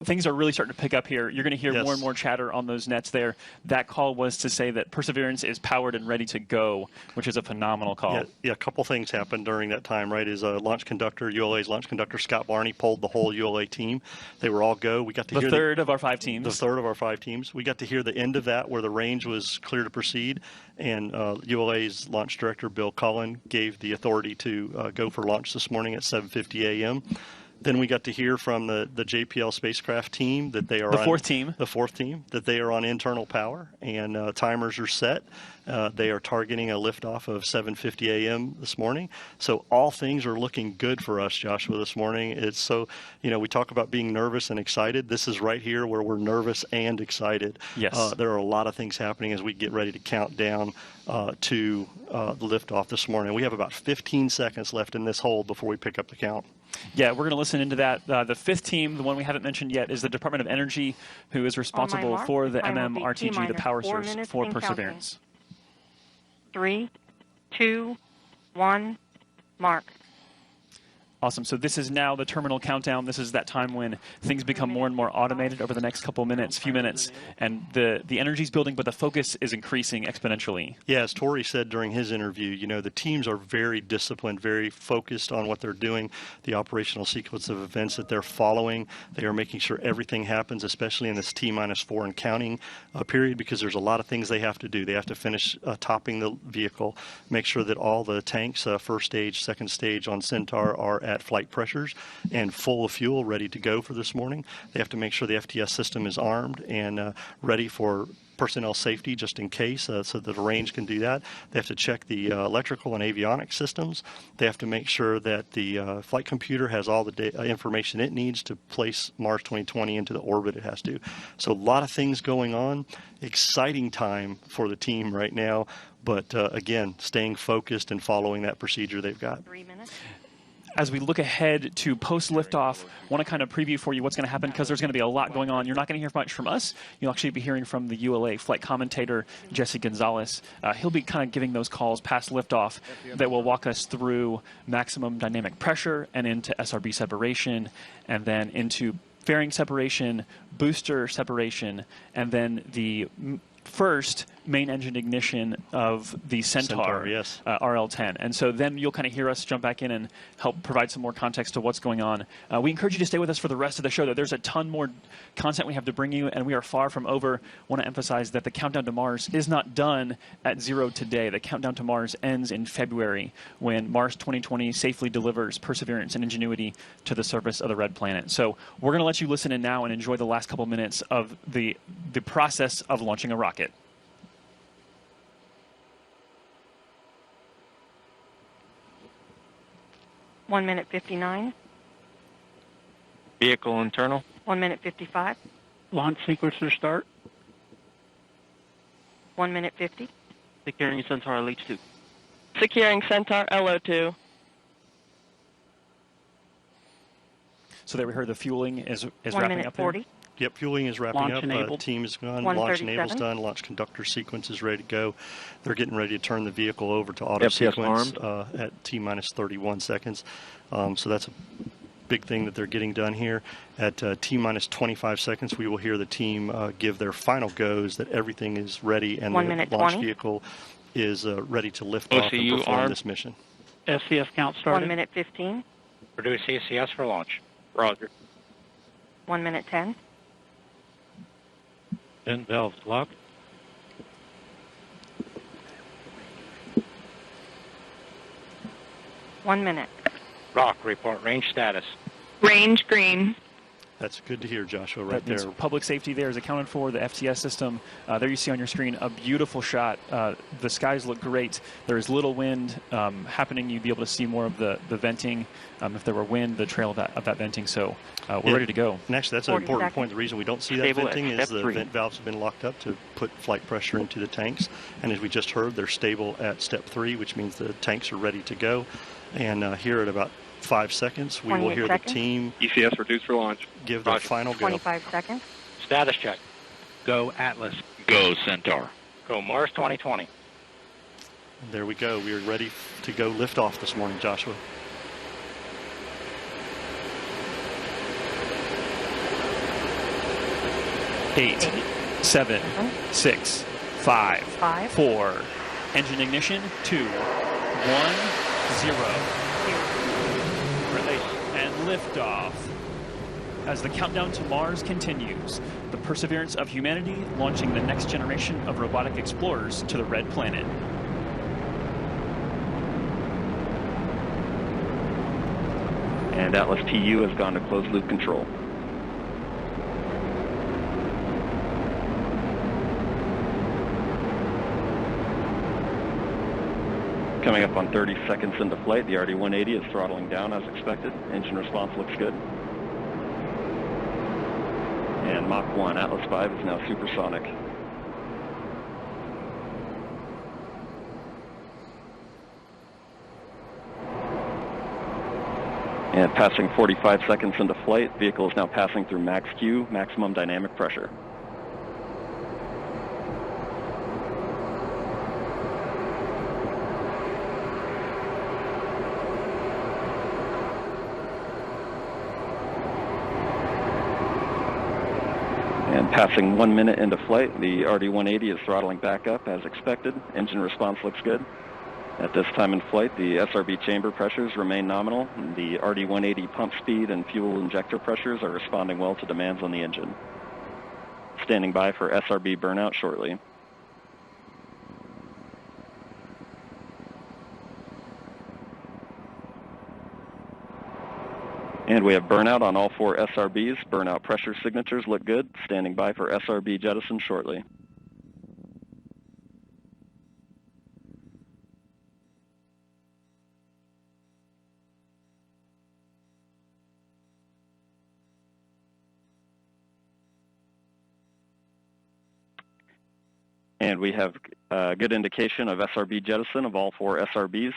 things are really starting to pick up here. You're going to hear Yes. more and more chatter on those nets there. That call was to say that Perseverance is powered and ready to go, which is a phenomenal call. Yeah, a couple things happened during that time, right? Is launch conductor, ULA's launch conductor, Scott Barney, pulled the whole ULA team. They were all go. We got to hear the third of our 5 teams. The third of our 5 teams. We got to hear the end of that where the range was clear to proceed, and ULA's launch director, Bill Cullen, gave the authority to go for launch this morning at 7:50 a.m. Then we got to hear from the JPL spacecraft team that they are the fourth team, that they are on internal power, and timers are set. They are targeting a liftoff of 7:50 a.m. this morning. So all things are looking good for us, Joshua, this morning. It's so, we talk about being nervous and excited. This is right here where we're nervous and excited. Yes. There are a lot of things happening as we get ready to count down to the liftoff this morning. We have about 15 seconds left in this hold before we pick up the count. Yeah, we're going to listen into that. The 5th team, the one we haven't mentioned yet, is the Department of Energy, who is responsible for the MMRTG, the power source for Perseverance. 3, 2, 1, mark. Awesome. So this is now the terminal countdown. This is that time when things become more and more automated over the next few minutes, and the energy's building, but the focus is increasing exponentially. Yeah, as Tori said during his interview, the teams are very disciplined, very focused on what they're doing, the operational sequence of events that they're following. They are making sure everything happens, especially in this T-4 and counting period, because there's a lot of things they have to do. They have to finish topping the vehicle, make sure that all the tanks, first stage, second stage on Centaur, are at flight pressures and full of fuel, ready to go for this morning. They have to make sure the FTS system is armed and ready for personnel safety just in case, so that the range can do that. They have to check the electrical and avionics systems. They have to make sure that the flight computer has all the information it needs to place Mars 2020 into the orbit it has to. So a lot of things going on. Exciting time for the team right now, but again, staying focused and following that procedure they've got. 3 minutes. As we look ahead to post-liftoff, I want to kind of preview for you what's going to happen, because there's going to be a lot going on. You're not going to hear much from us. You'll actually be hearing from the ULA flight commentator, Jesse Gonzalez. He'll be kind of giving those calls past liftoff that will walk us through maximum dynamic pressure and into SRB separation, and then into fairing separation, booster separation, and then the first main engine ignition of the Centaur, yes. RL-10. And so then you'll kind of hear us jump back in and help provide some more context to what's going on. We encourage you to stay with us for the rest of the show, though. There's a ton more content we have to bring you, and we are far from over. I want to emphasize that the countdown to Mars is not done at 0 today. The countdown to Mars ends in February, when Mars 2020 safely delivers Perseverance and Ingenuity to the surface of the red planet. So we're going to let you listen in now and enjoy the last couple minutes of the process of launching a rocket. One minute 59. Vehicle internal. 1 minute 55. Launch sequencer start. 1 minute 50. Securing Centaur LH2. Securing Centaur LO2. So there we heard the fueling is 1 wrapping minute up there. 40. Yep, fueling is wrapping Launch up. enabled. Team is done. Launch enable's 137. done. Launch conductor sequence is ready to go. They're getting ready to turn the vehicle over to auto sequence at T-minus 31 seconds. So that's a big thing that they're getting done here. At T-minus 25 seconds, we will hear the team give their final goes that everything is ready and 1 the minute launch 20. vehicle is ready to lift off and perform this mission. SCS count started. 1 minute 15. Produce CCS for launch. Roger. 1 minute 10. Vent valves locked. One minute. Rock, report range status. Range green. That's good to hear, Joshua, right That means there. public safety there is accounted for, the FTS system. There you see on your screen a beautiful shot. The skies look great. There is little wind happening. You'd be able to see more of the venting. If there were wind, the trail of that venting. So we're ready to go. And actually, that's an 40 important seconds. point. The reason we don't see that Stable at venting is step the 3. vent valves have been locked up to put flight pressure into the tanks. And as we just heard, they're stable at step 3, which means the tanks are ready to go. And here at about 5 seconds, we will 28 hear seconds. the team ECS reduced for launch. give their Roger. final go. 25 seconds. Status check. Go Atlas. Go Centaur. Go Mars 2020. There we go. We are ready to go lift off this morning, Joshua. 8, 7, 6, 5, 4. Engine ignition, 2, 1, 0. Release and liftoff. As the countdown to Mars continues, the perseverance of humanity launching the next generation of robotic explorers to the Red Planet. And Atlas TU has gone to closed loop control. Coming up on 30 seconds into flight, the RD-180 is throttling down as expected. Engine response looks good. And Mach 1, Atlas 5 is now supersonic. And passing 45 seconds into flight, vehicle is now passing through max Q, maximum dynamic pressure. And passing 1 minute into flight, the RD-180 is throttling back up as expected. Engine response looks good. At this time in flight, the SRB chamber pressures remain nominal. The RD-180 pump speed and fuel injector pressures are responding well to demands on the engine. Standing by for SRB burnout shortly. And we have burnout on all 4 SRBs. Burnout pressure signatures look good. Standing by for SRB jettison shortly. And we have a good indication of SRB jettison of all 4 SRBs.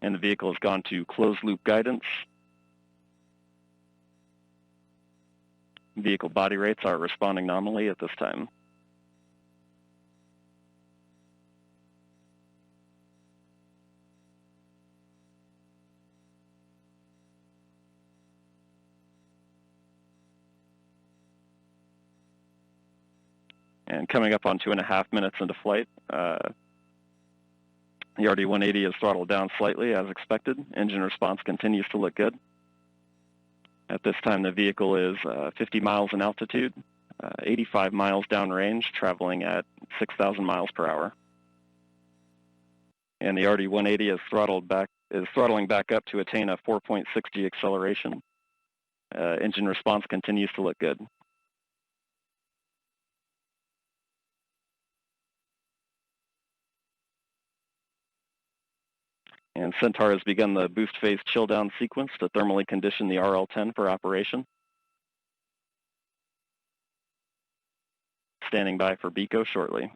And the vehicle has gone to closed loop guidance. Vehicle body rates are responding nominally at this time. And coming up on 2.5 minutes into flight, the RD-180 is throttled down slightly as expected. Engine response continues to look good. At this time, the vehicle is 50 miles in altitude, 85 miles downrange, traveling at 6,000 miles per hour. And the RD-180 is throttling back up to attain a 4.6 G acceleration. Engine response continues to look good. And Centaur has begun the boost phase chill down sequence to thermally condition the RL-10 for operation. Standing by for BECO shortly.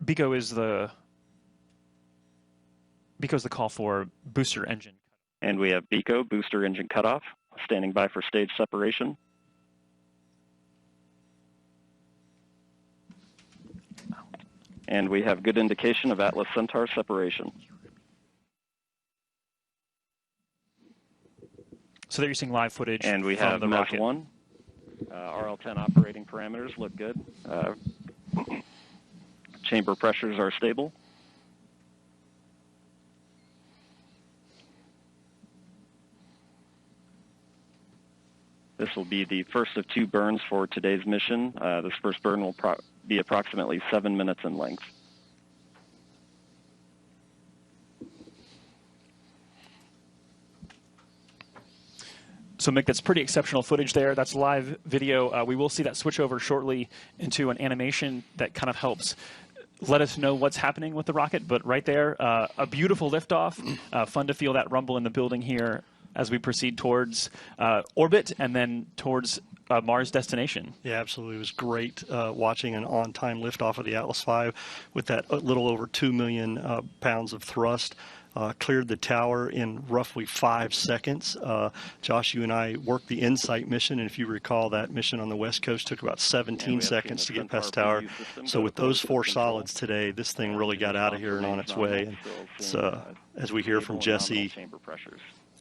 BECO is the call for booster engine. And we have BECO, booster engine cutoff, standing by for stage separation. And we have good indication of Atlas Centaur separation. So there you're seeing live footage. And we have the rocket. MES-1. RL-10 operating parameters look good. Chamber pressures are stable. This will be the first of 2 burns for today's mission. This first burn will be approximately 7 minutes in length. So Mick, that's pretty exceptional footage there. That's live video. We will see that switch over shortly into an animation that kind of helps let us know what's happening with the rocket. But right there, a beautiful liftoff. Fun to feel that rumble in the building here as we proceed towards orbit and then towards Mars destination. Yeah, absolutely. It was great watching an on-time liftoff of the Atlas V with that little over 2 million pounds of thrust. cleared the tower in roughly 5 seconds. Josh, you and I worked the InSight mission, and if you recall, that mission on the West Coast took about 17 seconds to get past tower. So with those 4 solids today, this thing really got out of here and on its way. And it's, as we hear from Jesse,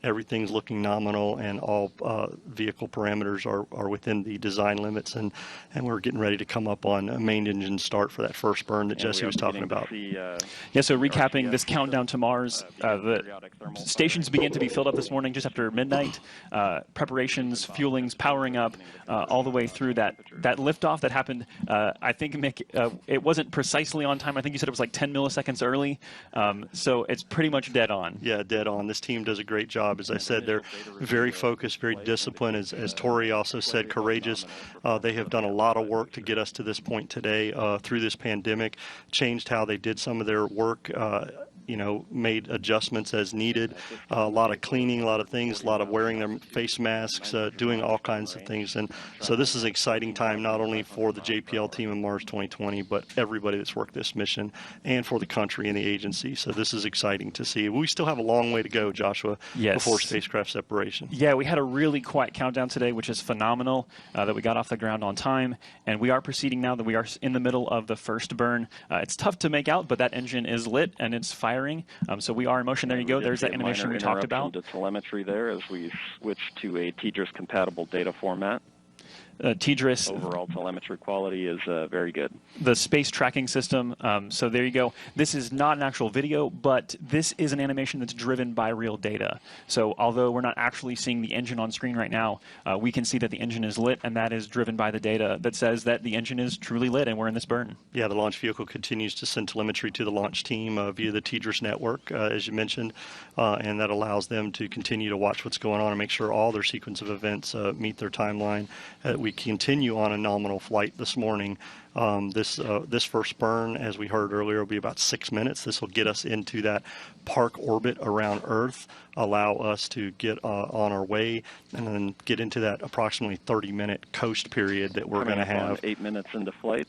everything's looking nominal, and all vehicle parameters are within the design limits, and we're getting ready to come up on a main engine start for that first burn that Jesse was talking about. Yeah, so recapping this countdown to Mars, the stations began to be filled up this morning just after midnight. Preparations, fuelings, powering up, all the way through that liftoff that happened. I think, Mick, it wasn't precisely on time. I think you said it was like 10 milliseconds early. So it's pretty much dead on. Yeah, dead on. This team does a great job. As I said, they're very focused, very disciplined. As Tori also said, courageous. They have done a lot of work to get us to this point today through this pandemic, changed how they did some of their work, made adjustments as needed, a lot of cleaning, a lot of things, a lot of wearing their face masks, doing all kinds of things. And so this is an exciting time, not only for the JPL team in Mars 2020, but everybody that's worked this mission, and for the country and the agency. So this is exciting to see. We still have a long way to go, Joshua, before spacecraft separation. Yeah, we had a really quiet countdown today, which is phenomenal, that we got off the ground on time. And we are proceeding now that we are in the middle of the first burn. It's tough to make out, but that engine is lit and it's firing. So we are in motion. There you go. There's that animation we talked about. To telemetry there as we switch to a TDRS compatible data format. TDRS. Overall telemetry quality is very good. The space tracking system. So there you go. This is not an actual video, but this is an animation that's driven by real data. So although we're not actually seeing the engine on screen right now, we can see that the engine is lit, and that is driven by the data that says that the engine is truly lit and we're in this burn. Yeah, the launch vehicle continues to send telemetry to the launch team via the TDRS network, as you mentioned, and that allows them to continue to watch what's going on and make sure all their sequence of events meet their timeline. We continue on a nominal flight this morning. This first burn, as we heard earlier, will be about 6 minutes. This will get us into that park orbit around Earth, allow us to get on our way, and then get into that approximately 30-minute coast period that we're going to have. 8 minutes into flight,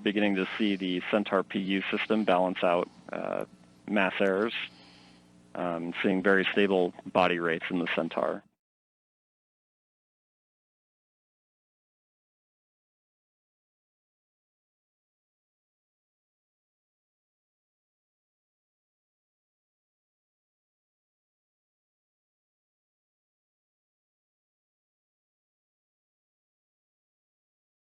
beginning to see the Centaur PU system balance out mass errors, seeing very stable body rates in the Centaur.